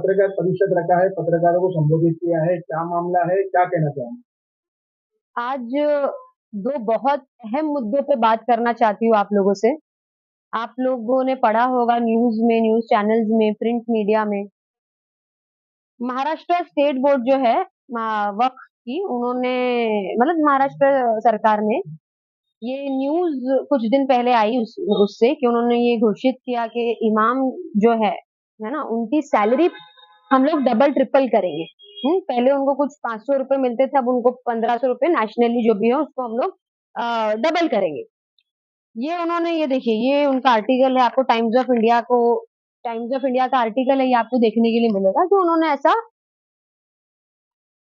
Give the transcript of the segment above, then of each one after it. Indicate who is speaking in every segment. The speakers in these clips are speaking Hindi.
Speaker 1: पत्रकार परिषद रखा है, पत्रकारों को संबोधित किया है, क्या मामला है, क्या कहना चाहेंगे?
Speaker 2: आज दो बहुत अहम मुद्दों पे बात करना चाहती हूँ आप लोगों से। आप लोगों ने पढ़ा होगा न्यूज़ में, न्यूज़ चैनल्स में, प्रिंट मीडिया में, महाराष्ट्र स्टेट बोर्ड जो है वक्फ की, उन्होंने मतलब महाराष्ट्र सरकार ने ये न्यूज़ कुछ दिन पहले आई उससे कि उन्होंने ये घोषित किया कि इमाम जो है ना, उनकी सैलरी हम लोग डबल ट्रिपल करेंगे। पहले उनको कुछ 500 रुपए मिलते थे, अब उनको 1500 रुपए नेशनली जो भी है उसको हम लोग डबल करेंगे। ये उन्होंने, ये देखिए, ये उनका आर्टिकल है, आपको टाइम्स ऑफ इंडिया का आर्टिकल है, ये आपको देखने के लिए मिलेगा कि उन्होंने ऐसा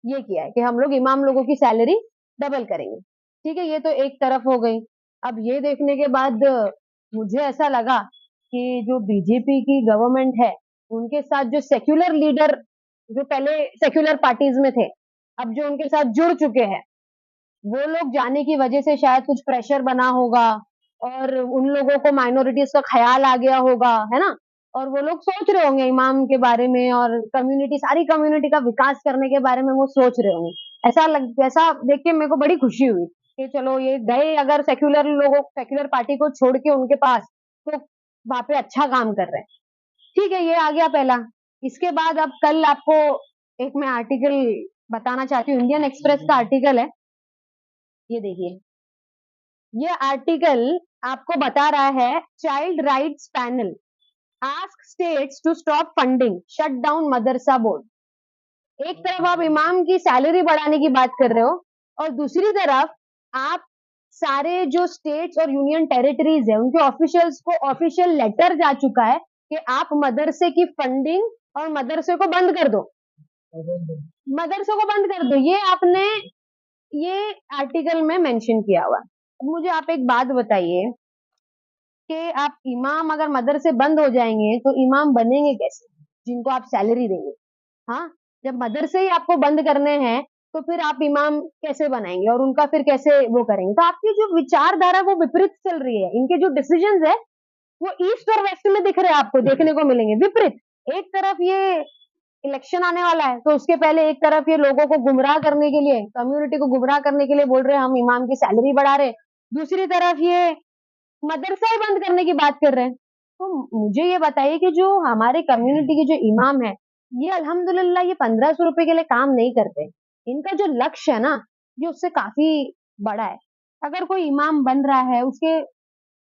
Speaker 2: ये किया है कि हम लोग इमाम लोगों की सैलरी डबल करेंगे। ठीक है, ये तो एक तरफ हो गई। अब ये देखने के बाद मुझे ऐसा लगा कि जो बीजेपी की गवर्नमेंट है, उनके साथ जो सेक्युलर लीडर जो पहले सेक्युलर पार्टीज में थे, अब जो उनके साथ जुड़ चुके हैं, वो लोग जाने की वजह से शायद कुछ प्रेशर बना होगा और उन लोगों को माइनॉरिटीज का ख्याल आ गया होगा, है ना? और वो लोग सोच रहे होंगे इमाम के बारे में और सारी कम्युनिटी का विकास करने के बारे में वो सोच रहे होंगे। ऐसा देख के मेरे को बड़ी खुशी हुई कि चलो ये गए अगर सेक्युलर पार्टी को छोड़ के उनके पास, तो वहां पे अच्छा काम कर रहे हैं। ठीक है, ये आ गया पहला। इसके बाद अब कल आपको एक मैं आर्टिकल बताना चाहती हूँ, इंडियन एक्सप्रेस का आर्टिकल है, ये देखिए। ये आर्टिकल आपको बता रहा है child rights panel ask states to stop funding shut down मदरसा बोर्ड। एक तरफ आप इमाम की सैलरी बढ़ाने की बात कर रहे हो और दूसरी तरफ आप सारे जो स्टेट्स और यूनियन टेरिटरीज है उनके ऑफिशियल्स को ऑफिशियल लेटर जा चुका है कि आप मदरसे की फंडिंग और मदरसे को बंद कर दो, मदरसे को बंद कर दो। ये आपने ये आर्टिकल में मेंशन किया हुआ। अब मुझे आप एक बात बताइए कि आप इमाम अगर मदरसे बंद हो जाएंगे तो इमाम बनेंगे कैसे, जिनको आप सैलरी देंगे? हाँ, जब मदरसे ही आपको बंद करने हैं तो फिर आप इमाम कैसे बनाएंगे और उनका फिर कैसे वो करेंगे? तो आपकी जो विचारधारा वो विपरीत चल रही है, इनके जो डिसीजंस है वो ईस्ट और वेस्ट में दिख रहे हैं, आपको देखने को मिलेंगे विपरीत। एक तरफ ये इलेक्शन आने वाला है तो उसके पहले एक तरफ ये लोगों को गुमराह करने के लिए, कम्युनिटी को गुमराह करने के लिए बोल रहे हैं हम इमाम की सैलरी बढ़ा रहे हैं, दूसरी तरफ ये मदरसा ही बंद करने की बात कर रहे हैं। तो मुझे ये बताइए कि जो हमारे कम्युनिटी के जो इमाम है, ये अल्हम्दुलिल्लाह ये 1500 रुपए के लिए काम नहीं करते। इनका जो लक्ष्य है ना, ये उससे काफी बड़ा है। अगर कोई इमाम बन रहा है, उसके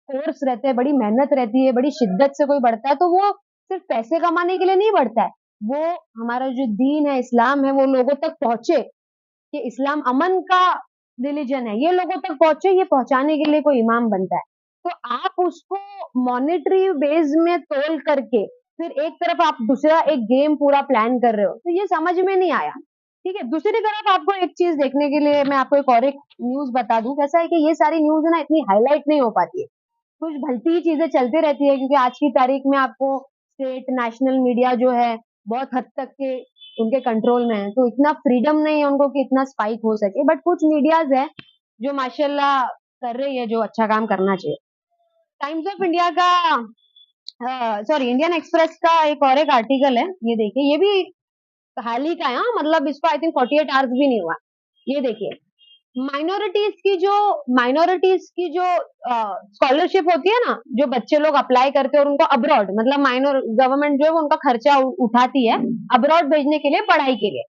Speaker 2: कोर्स रहते हैं, बड़ी मेहनत रहती है, बड़ी शिद्दत से कोई बढ़ता है, तो वो सिर्फ पैसे कमाने के लिए नहीं बढ़ता है। वो हमारा जो दीन है, इस्लाम है, वो लोगों तक पहुंचे कि इस्लाम अमन का रिलीजन है, ये लोगों तक पहुंचे, ये पहुंचाने के लिए कोई इमाम बनता है। तो आप उसको मॉनेटरी बेस में तोल करके फिर एक तरफ आप दूसरा एक गेम पूरा प्लान कर रहे हो, तो ये समझ में नहीं आया। ठीक है, दूसरी तरफ आपको एक चीज देखने के लिए मैं आपको एक न्यूज बता दूं। कैसा है कि ये सारी न्यूज है ना, इतनी हाईलाइट नहीं हो पाती है, कुछ भलती ही चीजें चलती रहती है, क्योंकि आज की तारीख में आपको स्टेट नेशनल मीडिया जो है बहुत हद तक के उनके कंट्रोल में है, तो इतना फ्रीडम नहीं है उनको कि इतना स्पाइक हो सके। बट कुछ मीडियाज है जो माशाल्लाह कर रही है, जो अच्छा काम करना चाहिए। टाइम्स ऑफ इंडिया का, सॉरी, इंडियन एक्सप्रेस का एक आर्टिकल है, ये देखिए, ये भी हाल ही का है। हाँ, मतलब इसको आई थिंक 48 आवर्स भी नहीं हुआ। ये देखिए, माइनॉरिटीज की जो स्कॉलरशिप होती है ना, जो बच्चे लोग अप्लाई करते हैं और उनको अब्रॉड, मतलब माइनर गवर्नमेंट जो है वो उनका खर्चा उठाती है अब्रॉड भेजने के लिए, पढ़ाई के लिए।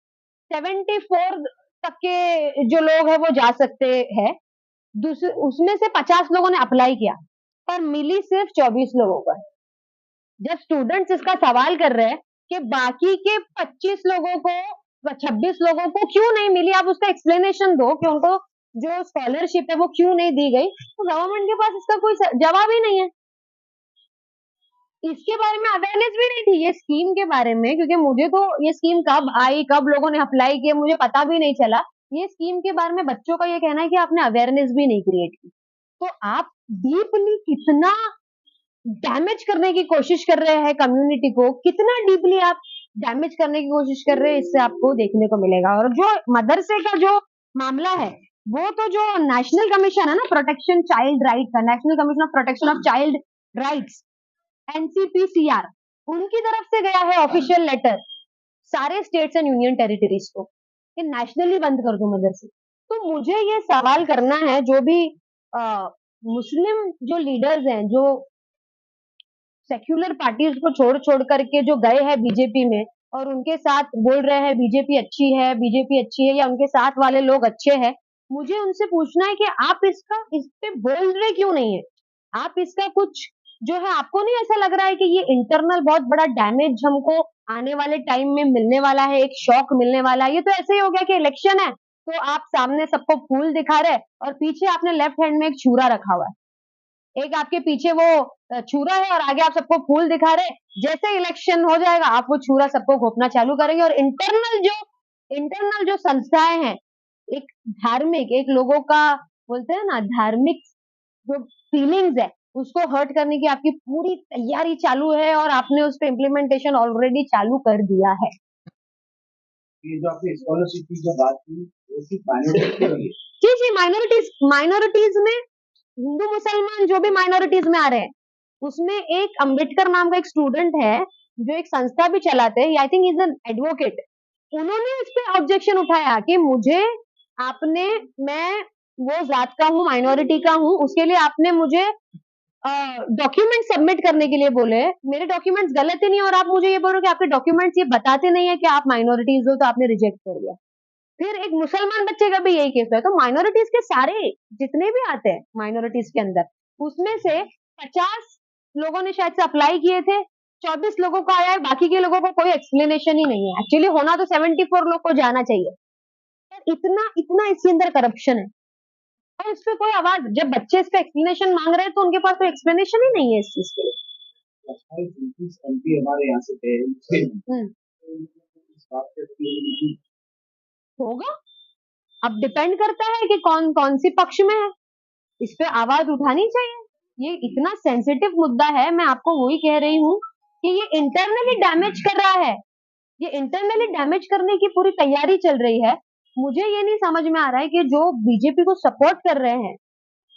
Speaker 2: 74 तक के जो लोग हैं वो जा सकते हैं। उसमें से 50 लोगों ने अप्लाई किया, पर मिली सिर्फ 24 लोगों को। जब स्टूडेंट्स इसका सवाल कर रहे हैं कि बाकी के 25 लोगों को, 26 लोगों को क्यों नहीं मिली, आप उसका एक्सप्लेनेशन दो कि उनको जो स्कॉलरशिप है वो क्यों नहीं दी गई, तो गवर्नमेंट के पास इसका कोई जवाब ही नहीं है। इसके बारे में अवेयरनेस भी नहीं थी ये स्कीम के बारे में, क्योंकि मुझे तो ये स्कीम कब आई, कब लोगों ने अप्लाई किया, मुझे पता भी नहीं चला। ये स्कीम के बारे में बच्चों का ये कहना है कि आपने अवेयरनेस भी नहीं क्रिएट की। तो आप डीपली कितना डैमेज करने की कोशिश कर रहे हैं कम्युनिटी को, कितना डीपली आप डैमेज करने की कोशिश कर रहे हैं, इससे आपको देखने को मिलेगा। और जो मदरसे का जो मामला है, वो तो जो नेशनल कमीशन है ना, प्रोटेक्शन चाइल्ड राइट का, national commission of protection of child rights, NCPCR, उनकी तरफ से गया है ऑफिशियल लेटर सारे स्टेट्स एंड यूनियन टेरिटरीज को, कि नेशनली बंद कर दो मदरसे। तो मुझे ये सवाल करना है, जो भी मुस्लिम जो लीडर्स हैं, जो सेक्युलर पार्टीज को छोड़ छोड़ करके जो गए हैं बीजेपी में और उनके साथ बोल रहे हैं बीजेपी अच्छी है, बीजेपी अच्छी है, या उनके साथ वाले लोग अच्छे हैं, मुझे उनसे पूछना है कि आप इस पे बोल रहे क्यों नहीं है? आप इसका कुछ जो है, आपको नहीं ऐसा लग रहा है कि ये इंटरनल बहुत बड़ा डैमेज हमको आने वाले टाइम में मिलने वाला है, एक शॉक मिलने वाला है? ये तो ऐसे ही हो गया कि इलेक्शन है तो आप सामने सबको फूल दिखा रहे और पीछे आपने लेफ्ट हैंड में एक छुरा रखा हुआ है, एक आपके पीछे वो छुरा है और आगे आप सबको फूल दिखा रहे। जैसे इलेक्शन हो जाएगा आप वो छुरा सबको घोपना चालू करेंगे और इंटरनल जो संस्थाएं हैं, एक धार्मिक, एक लोगों का बोलते हैं ना धार्मिक जो फीलिंग्स है, उसको हर्ट करने की आपकी पूरी तैयारी चालू है और आपने उस पे इम्प्लीमेंटेशन ऑलरेडी चालू कर दिया है।
Speaker 1: ये जो आपने स्कॉलरशिप की जो बात की, वो सिर्फ माइनॉरिटी के लिए?
Speaker 2: जी जी, माइनॉरिटीज में हिंदू मुसलमान जो भी माइनॉरिटीज में आ रहे हैं, उसमें एक अंबेडकर नाम का एक स्टूडेंट है जो एक संस्था भी चलाते हैं, I think is an advocate. उन्होंने इस पे ऑब्जेक्शन उठाया कि मुझे आपने, मैं वो जात का हूँ, माइनॉरिटी का हूँ, उसके लिए आपने मुझे डॉक्यूमेंट सबमिट करने के लिए बोले। मेरे डॉक्यूमेंट्स गलत ही नहीं और आप मुझे ये बोल रहे हो कि आपके डॉक्यूमेंट्स ये बताते नहीं है कि आप माइनॉरिटीज हो, तो आपने रिजेक्ट कर दिया। फिर एक मुसलमान बच्चे का भी यही केस है। तो माइनॉरिटीज के सारे जितने भी आते हैं माइनॉरिटीज के अंदर, उसमें से 50 लोगों ने शायद से अप्लाई किए थे, 24 लोगों का आया है, बाकी के लोगों को कोई एक्सप्लेनेशन ही नहीं है। एक्चुअली होना तो 74 लोग को जाना चाहिए, पर इतना इतना इसके अंदर करप्शन है और इस पे कोई आवाज, जब बच्चे इस पे एक्सप्लेनेशन मांग रहे हैं तो उनके पास कोई एक्सप्लेनेशन ही नहीं है इस चीज के लिए।
Speaker 1: एमपी हमारे यहाँ से थे,
Speaker 2: हम्म,
Speaker 1: इस बात पे
Speaker 2: होगा। अब डिपेंड करता है कि कौन कौन सी पक्ष में है, इस पे आवाज उठानी चाहिए। ये इतना सेंसिटिव मुद्दा है, मैं आपको वही कह रही हूँ कि ये इंटरनली डैमेज कर रहा है, ये इंटरनली डैमेज करने की पूरी तैयारी चल रही है। मुझे ये नहीं समझ में आ रहा है कि जो बीजेपी को सपोर्ट कर रहे हैं,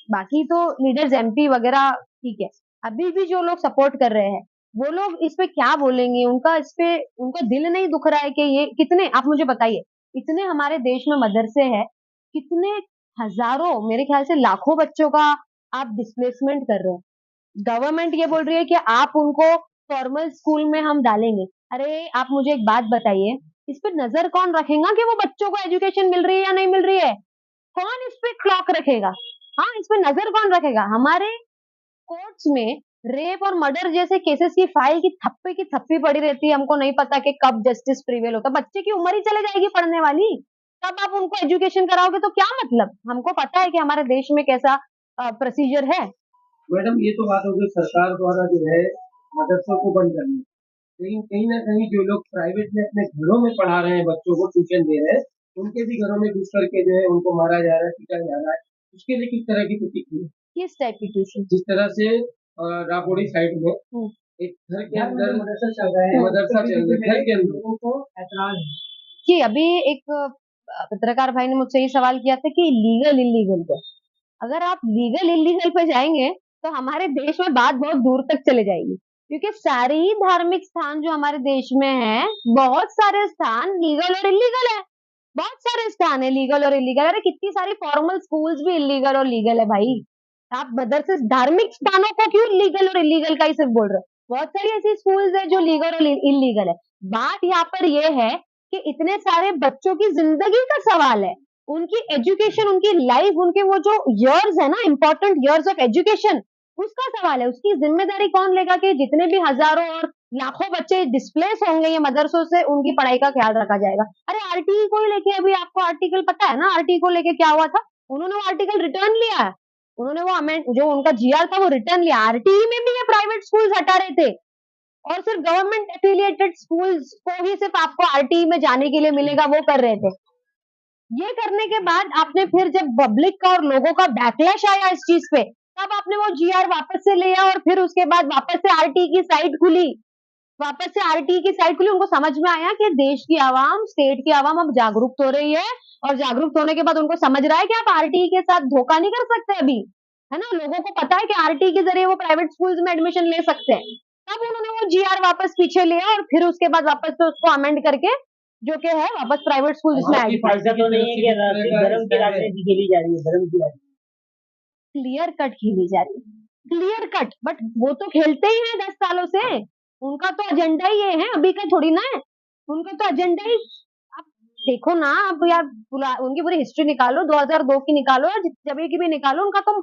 Speaker 2: बाकी तो लीडर्स एमपी वगैरह ठीक है, अभी भी जो लोग सपोर्ट कर रहे हैं वो लोग इस पे क्या बोलेंगे? उनका इस पे, उनका दिल नहीं दुख रहा है कि ये कितने, आप मुझे बताइए, इतने हमारे देश में मदरसे हैं, कितने हजारों, मेरे ख्याल से लाखों बच्चों का आप डिस्प्लेसमेंट कर रहे हैं। गवर्नमेंट ये बोल रही है कि आप उनको फॉर्मल स्कूल में हम डालेंगे। अरे आप मुझे एक बात बताइए, इस पे नजर कौन रखेगा कि वो बच्चों को एजुकेशन मिल रही है या नहीं मिल रही है? कौन इस पे क्लॉक रखेगा? हाँ, इस पे नजर कौन रखेगा? हमारे कोर्ट्स में रेप और मर्डर जैसे केसेस की फाइल की थप्पी पड़ी रहती है, हमको नहीं पता कि कब जस्टिस प्रिवेल होता। बच्चे की उम्र ही चले जाएगी पढ़ने वाली, तब आप उनको एजुकेशन कराओगे तो क्या मतलब? हमको पता है कि हमारे देश में कैसा प्रोसीजर है।
Speaker 1: मैडम, ये तो बात हो गई सरकार द्वारा जो है मदरसों को बंद करनी। लेकिन कहीं ना कहीं जो लोग प्राइवेट में अपने घरों में पढ़ा रहे हैं, बच्चों को ट्यूशन दे रहे हैं, उनके भी घरों में घुस करके जो है उनको मारा जा रहा है, पीटा जा रहा है। उसके लिए किस तरह की प्रतिक्रिया?
Speaker 2: किस टाइप की ट्यूशन?
Speaker 1: जिस तरह से राबोड़ी साइड में एक घर के अंदर मदरसा चल रहा है, घर के अंदर लोगों को ऐतराज है
Speaker 2: कि अभी एक पत्रकार भाई ने मुझसे ये सवाल किया था कि लीगल इलीगल पे, अगर आप लीगल इलीगल पे जाएंगे तो हमारे देश में बात बहुत दूर तक चले जाएगी, क्योंकि सारे ही धार्मिक स्थान जो हमारे देश में है, बहुत सारे स्थान लीगल और इलीगल है। बहुत सारे स्थान है लीगल और इलीगल। अरे कितनी सारी फॉर्मल स्कूल्स भी इलीगल और लीगल है भाई। आप मदरसे धार्मिक स्थानों को क्यों लीगल और इलीगल का ही सिर्फ बोल रहे हो? बहुत सारी ऐसी स्कूल्स है जो लीगल और इलीगल है। बात यहाँ पर यह है कि इतने सारे बच्चों की जिंदगी का सवाल है, उनकी एजुकेशन, उनकी लाइफ, उनके वो जो इयर्स है ना, इंपॉर्टेंट इयर्स ऑफ एजुकेशन, उसका सवाल है। उसकी जिम्मेदारी कौन लेगा कि जितने भी हजारों और लाखों बच्चे डिस्प्लेस होंगे ये मदरसों से, उनकी पढ़ाई का ख्याल रखा जाएगा? अरे आरटीई को ही लेके, अभी आपको आर्टिकल पता है ना, आरटीई को लेके क्या हुआ था? उन्होंने वो आर्टिकल रिटर्न लिया है, उन्होंने वो अमेंड, जो उनका जीआर था वो रिटर्न लिया। आरटीई में भी ये प्राइवेट स्कूल हटा रहे थे और सिर्फ गवर्नमेंट एफिलिएटेड स्कूल्स को ही सिर्फ आपको आरटीई में जाने के लिए मिलेगा, वो कर रहे थे। ये करने के बाद आपने फिर जब पब्लिक का और लोगों का बैकलैश आया इस चीज पे, तब आपने वो जीआर वापस से लिया और फिर उसके बाद वापस से आरटीई की साइट खुली, वापस से आरटीई की साइट खुली। उनको समझ में आया कि देश की आवाम, स्टेट की आवाम अब जागरूक हो रही है और जागरूक होने के बाद उनको समझ रहा है कि आप आरटीई के साथ धोखा नहीं कर सकते अभी, है ना। लोगों को पता है कि आरटीई के जरिए वो प्राइवेट स्कूल्स में एडमिशन ले सकते हैं। तब उन्होंने वो जीआर वापस पीछे लिया और फिर उसके बाद वापस से उसको अमेंड करके जो कि है वापस प्राइवेट स्कूल जिसमें ऐड किया।
Speaker 3: ऐसा तो नहीं है कि धर्म की राजनीति खेली जा रही है, धर्म की राजनीति
Speaker 2: क्लियर कट खेली जा रही है, क्लियर कट। बट वो तो खेलते ही हैं 10 सालों से, उनका तो एजेंडा ही ये है, अभी का थोड़ी ना है, उनका तो एजेंडा ही। आप देखो ना, अब यार उनकी पूरी हिस्ट्री निकालो, 2002 की निकालो या जब की भी निकालो, उनका तो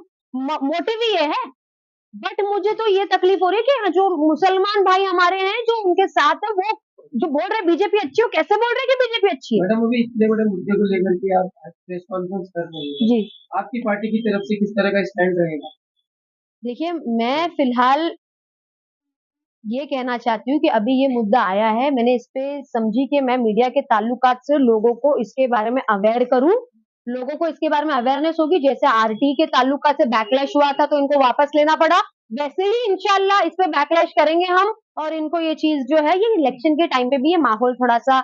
Speaker 2: मोटिव ही ये है। बट मुझे तो ये तकलीफ हो रही है कि जो मुसलमान भाई हमारे हैं जो उनके साथ है, वो जो बोल रहे बीजेपी अच्छी हो, कैसे बोल रहे हैं कि बीजेपी अच्छी है?
Speaker 1: मैडम, अभी इतने बड़े मुद्दे को लेकर के आप प्रेस कॉन्फ्रेंस कर रही हैं,
Speaker 2: जी
Speaker 1: आपकी पार्टी की तरफ से किस तरह का स्टैंड रहेगा?
Speaker 2: देखिए, मैं फिलहाल ये कहना चाहती हूँ कि अभी ये मुद्दा आया है, मैंने इस पे समझी कि मैं मीडिया के ताल्लुकात से लोगों को इसके बारे में अवेयर करूं, लोगों को इसके बारे में अवेयरनेस होगी। जैसे आरटी के ताल्लुकात से बैकलैश हुआ था तो इनको वापस लेना पड़ा, वैसे ही इंशाल्लाह इस पे बैकलैश करेंगे हम, और इनको ये चीज जो है, ये इलेक्शन के टाइम पे भी ये माहौल थोड़ा सा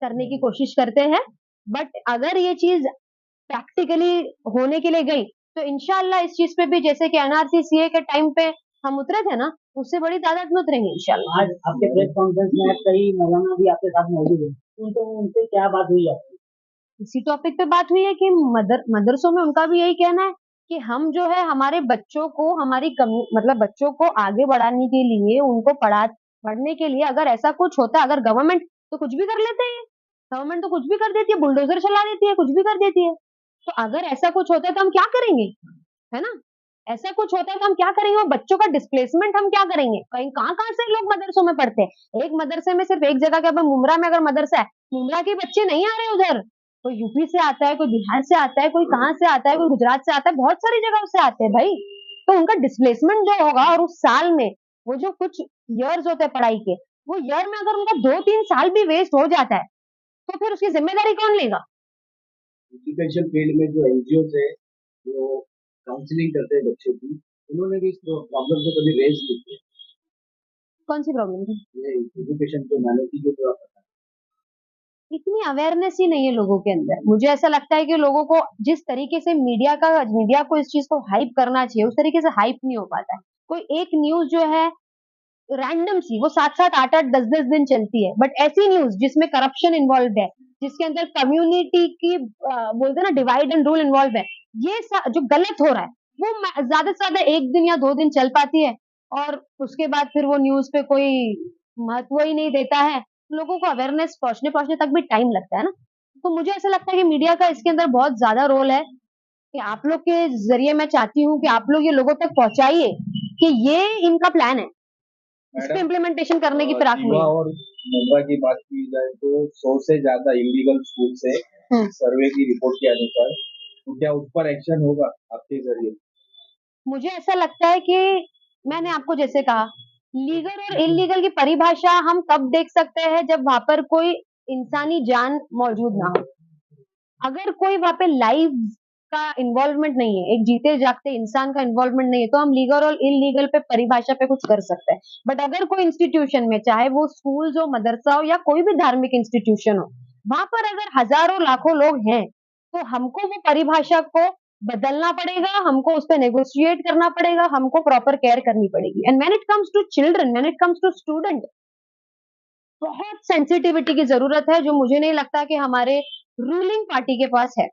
Speaker 2: करने की कोशिश करते हैं। बट अगर ये चीज प्रैक्टिकली होने के लिए गई तो इंशाल्लाह इस चीज पे भी, जैसे कि एनआरसी सीए के टाइम पे हम उतरे थे ना, उससे बड़ी तादाद में उतरेंगे इंशाल्लाह।
Speaker 3: आज आपके प्रेस कॉन्फ्रेंस में कई मौलाना भी आपके साथ मौजूद है, उनको उनसे क्या बात हुई आपकी?
Speaker 2: इसी टॉपिक पे बात हुई है कि मदरसों में उनका भी यही कहना है कि हम जो है हमारे बच्चों को, मतलब बच्चों को आगे बढ़ाने के लिए, उनको पढ़ने के लिए, अगर ऐसा कुछ होता है, अगर गवर्नमेंट तो कुछ भी कर लेते हैं, गवर्नमेंट तो कुछ भी कर देती है, बुलडोजर चला देती है, कुछ भी कर देती है। तो अगर ऐसा कुछ होता है तो हम क्या करेंगे, है ना? ऐसा कुछ होता है तो हम क्या करेंगे, और बच्चों का डिस्प्लेसमेंट हम क्या करेंगे? कहीं कहाँ से लोग मदरसों में पढ़ते हैं, एक मदरसे में सिर्फ एक जगह के, अब मुमरा में अगर मदरसा है, मुमरा के बच्चे नहीं आ रहे उधर, कोई यूपी से आता है, कोई बिहार से आता है, कोई कहाँ से आता है, कोई गुजरात से आता है, बहुत सारी जगहों से आते हैं भाई। तो उनका डिस्प्लेसमेंट जो होगा, और उस साल में वो जो कुछ ईयर्स होते हैं पढ़ाई के, वो ईयर में अगर उनका 2-3 साल भी वेस्ट हो जाता है तो फिर उसकी जिम्मेदारी कौन लेगा?
Speaker 4: एजुकेशन फील्ड में जो एनजीओ है वो काउंसलिंग करते हैं बच्चों की, उन्होंने भी इस प्रॉब्लम को कभी रेज की है?
Speaker 2: कौन सी प्रॉब्लम थी?
Speaker 4: ये एजुकेशन को मैनेज की जो आप
Speaker 2: इतनी अवेयरनेस ही नहीं है लोगों के अंदर। मुझे ऐसा लगता है कि लोगों को जिस तरीके से मीडिया को इस चीज को हाइप करना चाहिए, उस तरीके से हाइप नहीं हो पाता है। कोई एक न्यूज जो है रैंडम सी, वो 7-7, 8-8, 10-10 दिन चलती है, बट ऐसी न्यूज जिसमें करप्शन इन्वॉल्व है, जिसके अंदर कम्युनिटी की बोलते हैं ना, डिवाइड एंड रूल इन्वॉल्व है, जो गलत हो रहा है, वो ज्यादा से ज्यादा 1 दिन या 2 दिन चल पाती है, और उसके बाद फिर वो न्यूज पे कोई महत्व ही नहीं देता है। लोगों को अवेयरनेस पहुंचने पहुंचने तक भी टाइम लगता है ना। तो मुझे ऐसा लगता है कि मीडिया का इसके अंदर बहुत ज्यादा रोल है, कि आप लोग के जरिए मैं चाहती हूँ कि आप लोग ये लोगों तक पहुंचाइए कि ये इनका प्लान है, इस पे इम्प्लीमेंटेशन करने की फिराक में।
Speaker 4: और मुंबई की बात की जाए तो 100 से ज्यादा इलीगल स्कूल से सर्वे की रिपोर्ट के अनुसार, तो क्या उस पर एक्शन होगा आपके जरिए?
Speaker 2: मुझे ऐसा लगता है कि मैंने आपको जैसे कहा, लीगल और इलीगल की परिभाषा हम तब देख सकते हैं जब वहां पर कोई इंसानी जान मौजूद ना हो। अगर कोई वहां पे लाइव का इन्वॉल्वमेंट नहीं है, एक जीते जागते इंसान का इन्वॉल्वमेंट नहीं है, तो हम लीगल और इलीगल पे परिभाषा पे कुछ कर सकते हैं। बट अगर कोई इंस्टीट्यूशन में, चाहे वो स्कूल हो, मदरसा हो, या कोई भी धार्मिक इंस्टीट्यूशन हो, वहां पर अगर हजारों लाखों लोग हैं, तो हमको वो परिभाषा को बदलना पड़ेगा, हमको उस पर नेगोशिएट करना पड़ेगा, हमको प्रॉपर केयर करनी पड़ेगी। And when it comes to children, when it comes to student, बहुत सेंसिटिविटी की जरूरत है, जो मुझे नहीं लगता कि हमारे रूलिंग पार्टी के पास है।